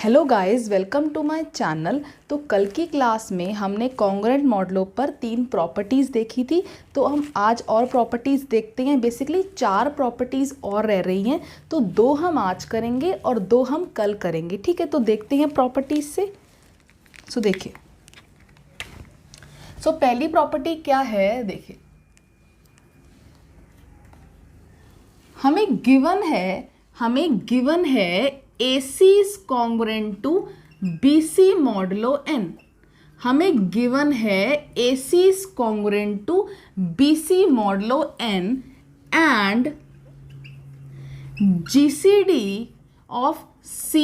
Hello guys, welcome to my channel. तो कल की क्लास में हमने कॉन्ग्रुएंट मॉडलों पर 3 प्रॉपर्टीज़ देखी थी। तो हम आज और प्रॉपर्टीज़ देखते हैं। बेसिकली 4 प्रॉपर्टीज़ और रह रही हैं, तो 2 हम आज करेंगे और 2 हम कल करेंगे। ठीक है, तो देखते हैं प्रॉपर्टीज़ से। देखिए, पहली प्रॉपर्टी क्या है, देखिए हमें गिवन है AC is congruent to BC modulo n। हमें गिवन है AC is congruent to BC modulo n and GCD of C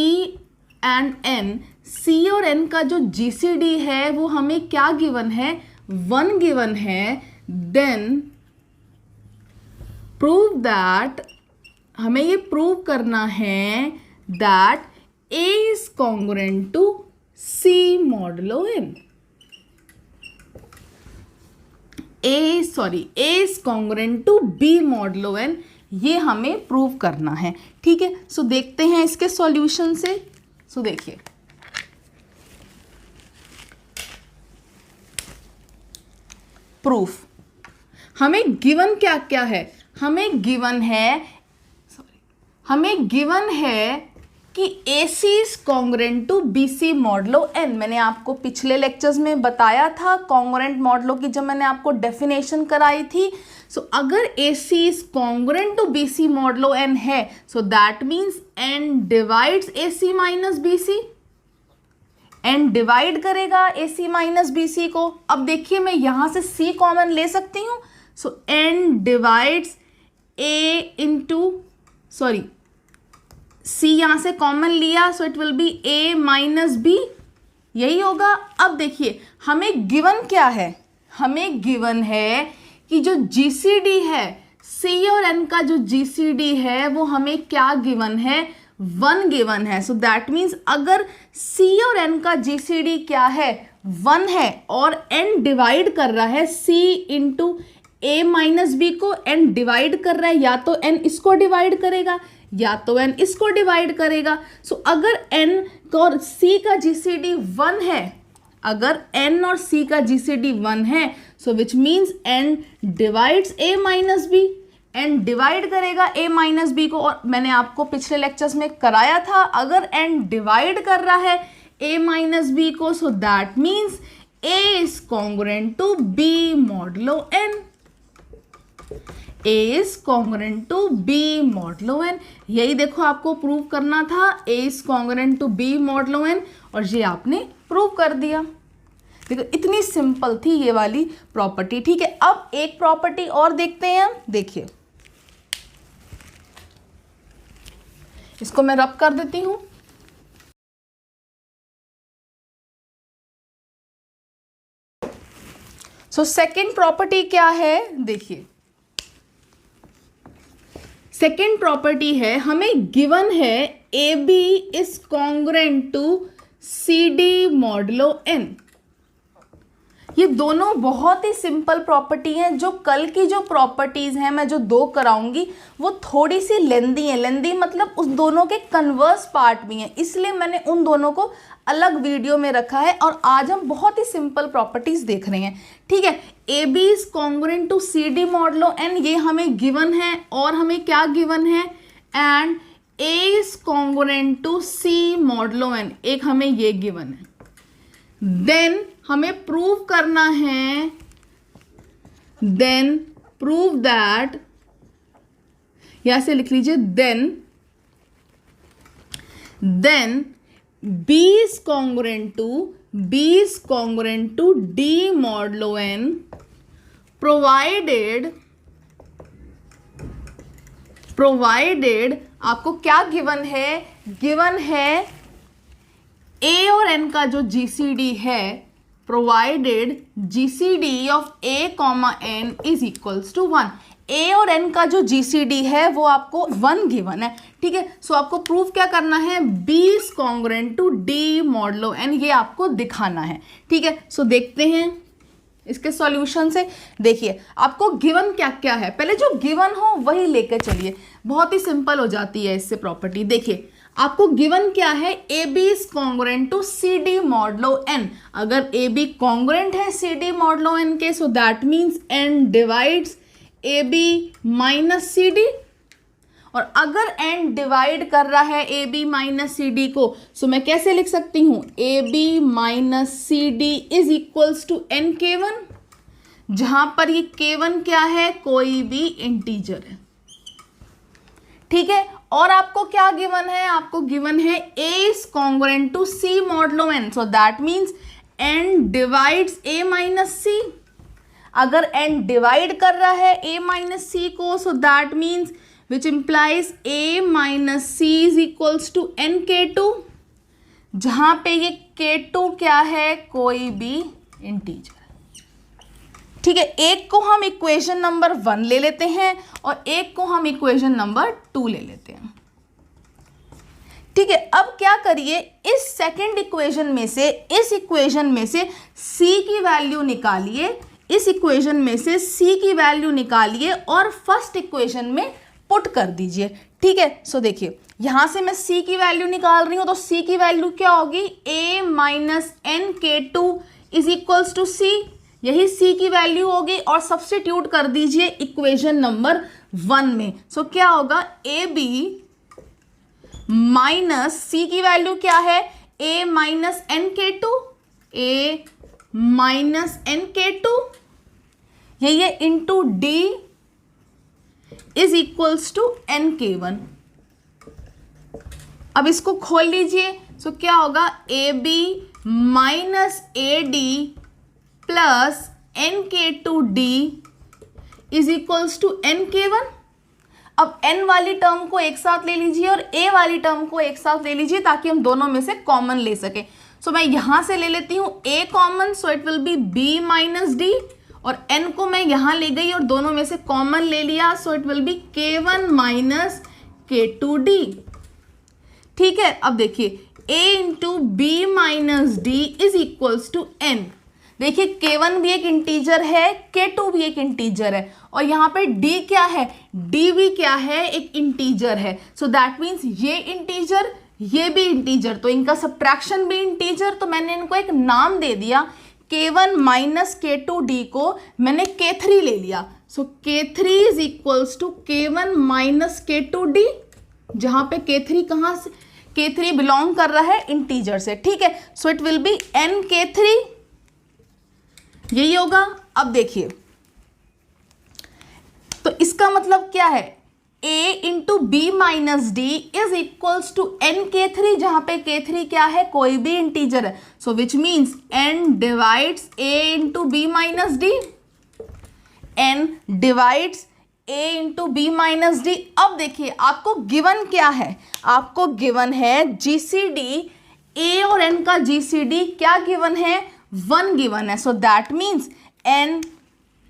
and N। C और N का जो GCD है वो हमें क्या गिवन है, 1 गिवन है। देन प्रूव दैट, हमें ये प्रूव करना है that A is congruent to C modulo n। A is congruent to B modulo n, ये हमें प्रूव करना है। ठीक है, देखते हैं इसके सॉल्यूशन से। देखिए, प्रूफ हमें गिवन क्या क्या है, हमें गिवन है कि AC is congruent to BC modulo n। मैंने आपको पिछले लेक्चर्स में बताया था कॉन्ग्रुएंट मॉडलों की, जब मैंने आपको डेफिनेशन कराई थी। अगर AC is congruent to BC modulo n है, that means n divides AC minus BC। n divide करेगा AC माइनस BC को। अब देखिए, मैं यहां से C कॉमन ले सकती हूँ। n divides A into C यहां से कॉमन लिया, it will B A minus B, यही होगा। अब देखिए, हमें गिवन क्या है, हमें गिवन है कि जो GCD है, C और N का जो GCD है वो हमें क्या गिवन है, 1 गिवन है। दैट मीन्स अगर C और N का GCD क्या है, 1 है, और N डिवाइड कर रहा है C into A minus B को, N डिवाइड कर रहा है, या तो N इसको डिवाइड करेगा या तो N इसको डिवाइड करेगा। अगर N और C का GCD 1 है, अगर N और C का GCD 1 है, विच means N divides A minus B। N divide करेगा A माइनस B को, और मैंने आपको पिछले लेक्चर्स में कराया था, अगर N डिवाइड कर रहा है A माइनस B को, that means A is congruent to B modulo N। A is congruent to B modulo n। यही देखो आपको प्रूव करना था, A is congruent to B modulo n, और ये आपने प्रूव कर दिया। देखो, इतनी सिंपल थी ये वाली प्रॉपर्टी। ठीक है, अब एक प्रॉपर्टी और देखते हैं हम। देखिए, इसको मैं रब कर देती हूं। सेकेंड प्रॉपर्टी क्या है, देखिए सेकेंड प्रॉपर्टी है, हमें गिवन है AB is congruent to CD modulo n। ये दोनों बहुत ही सिंपल प्रॉपर्टी हैं। जो कल की जो प्रॉपर्टीज हैं, मैं जो 2 कराऊंगी, वो थोड़ी सी लेंदी हैं। लेंदी मतलब उस दोनों के कन्वर्स पार्ट भी हैं, इसलिए मैंने उन दोनों को अलग वीडियो में रखा है, और आज हम बहुत ही सिंपल प्रॉपर्टीज देख रहे हैं। ठीक है, AB is congruent to CD modulo n, ये हमें गिवन है, और हमें क्या गिवन है, and A is congruent to C modulo n, एक हमें ये गिवन है। देन हमें प्रूव करना है, देन प्रूव दैट, यहां से लिख लीजिए, then B is congruent to D modulo n, provided आपको क्या गिवन है, गिवन है A और N का जो GCD है, provided GCD of A, N is equals to 1। A और N का जो GCD है वो आपको 1 गिवन है। ठीक है, आपको प्रूफ क्या करना है, B is congruent to D modulo n, ये आपको दिखाना है। ठीक है, देखते हैं इसके सॉल्यूशन से। देखिए, आपको गिवन क्या क्या है, पहले जो गिवन हो वही लेकर चलिए, बहुत ही सिंपल हो जाती है इससे प्रॉपर्टी। देखिए, आपको गिवन क्या है, A B is congruent to C D modulo N. अगर ए बी कॉन्ग्रुएंट है सी डी मॉडलो एन के, so that means N divides A B minus C D. और अगर एन डिवाइड कर रहा है A B minus C D को, so मैं कैसे लिख सकती हूं, A B minus C D is equals to N K one, जहां पर ये के वन क्या है, कोई भी इंटीजर है। ठीक है, और आपको क्या गिवन है, आपको गिवन है A is congruent to C modulo N, so that means N divides A minus C. अगर एन डिवाइड कर रहा है ए माइनस सी को, सो that means which implies a minus c is equals to n k2, जहां पे ये k2 क्या है, कोई भी इंटीजर। ठीक है, एक को हम इक्वेशन नंबर 1 ले लेते हैं और एक को हम इक्वेशन नंबर 2 ले लेते हैं। ठीक है, अब क्या करिए, इस सेकंड इक्वेशन में से, इस इक्वेशन में से c की वैल्यू निकालिए, इस इक्वेशन में से c की वैल्यू निकालिए और फर्स्ट इक्वेशन में पुट कर दीजिए। ठीक है, सो देखिए यहां से मैं c की वैल्यू निकाल रही हूं, तो c की वैल्यू क्या होगी, a minus N K two is equals to सी, यही c की वैल्यू होगी और सब्स्टिट्यूट कर दीजिए इक्वेशन नंबर 1 में। सो क्या होगा, ए बी माइनस c की वैल्यू क्या है, a minus N K two, a minus N K two, यही है into D is equals to N K one. अब इसको खोल लीजिए, सो क्या होगा, A B minus A D plus N K two D is equals to N K one. अब n वाली टर्म को एक साथ ले लीजिए और a वाली टर्म को एक साथ ले लीजिए ताकि हम दोनों में से कॉमन ले सके। सो मैं यहां से ले लेती हूं a common, so it will B b minus D, और n को मैं यहां ले गई और दोनों में से कॉमन ले लिया, so it will be k1 minus k2d। ठीक है, अब देखिए a into B minus D is equals to n। देखिए k1 भी एक इंटीजर है, k2 भी एक इंटीजर है, और यहाँ पे d क्या है, d भी क्या है, एक इंटीजर है। सो दैट मीन्स ये इंटीजर, ये भी इंटीजर, तो इनका सब्ट्रैक्शन भी इंटीजर, तो मैंने इनको एक नाम दे दिया, k1 माइनस k2d को मैंने k3 ले लिया। So k3 is equals to k1 minus k2d, जहां पे k3 कहां से, k3 बिलोंग कर रहा है इंटीजर से। ठीक है, सो it will B n k3, यही होगा। अब देखिए, तो इसका मतलब क्या है, a into B minus D is equals to N K three, जहां पे k3 क्या है, कोई भी इंटीजर है। So which means n divides a into B minus D, n divides a into B minus D. अब देखिए आपको गिवन क्या है, आपको गिवन है जीसीडी, a और n का जीसीडी क्या गिवन है, 1 गिवन है। So that means n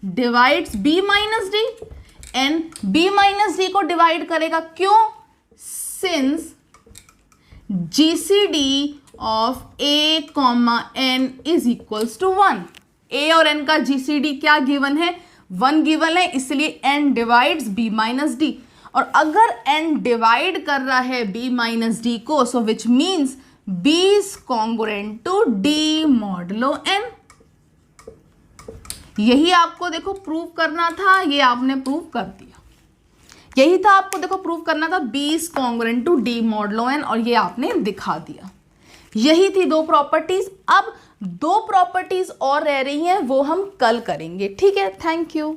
divides b minus D, n b minus D को डिवाइड करेगा, क्यों, since gcd of a comma n is equals to 1। a और n का gcd क्या गिवन है, 1 गिवन है, इसलिए n divides b minus D. और अगर n डिवाइड कर रहा है b माइनस डी को, so which means b is congruent to d modulo n। यही आपको देखो प्रूव करना था, ये आपने प्रूव कर दिया। यही था आपको देखो प्रूव करना था, b is congruent to d modulo n, और ये आपने दिखा दिया। यही थी 2 प्रॉपर्टीज। अब 2 प्रॉपर्टीज और रह रही हैं, वो हम कल करेंगे। ठीक है, थैंक यू।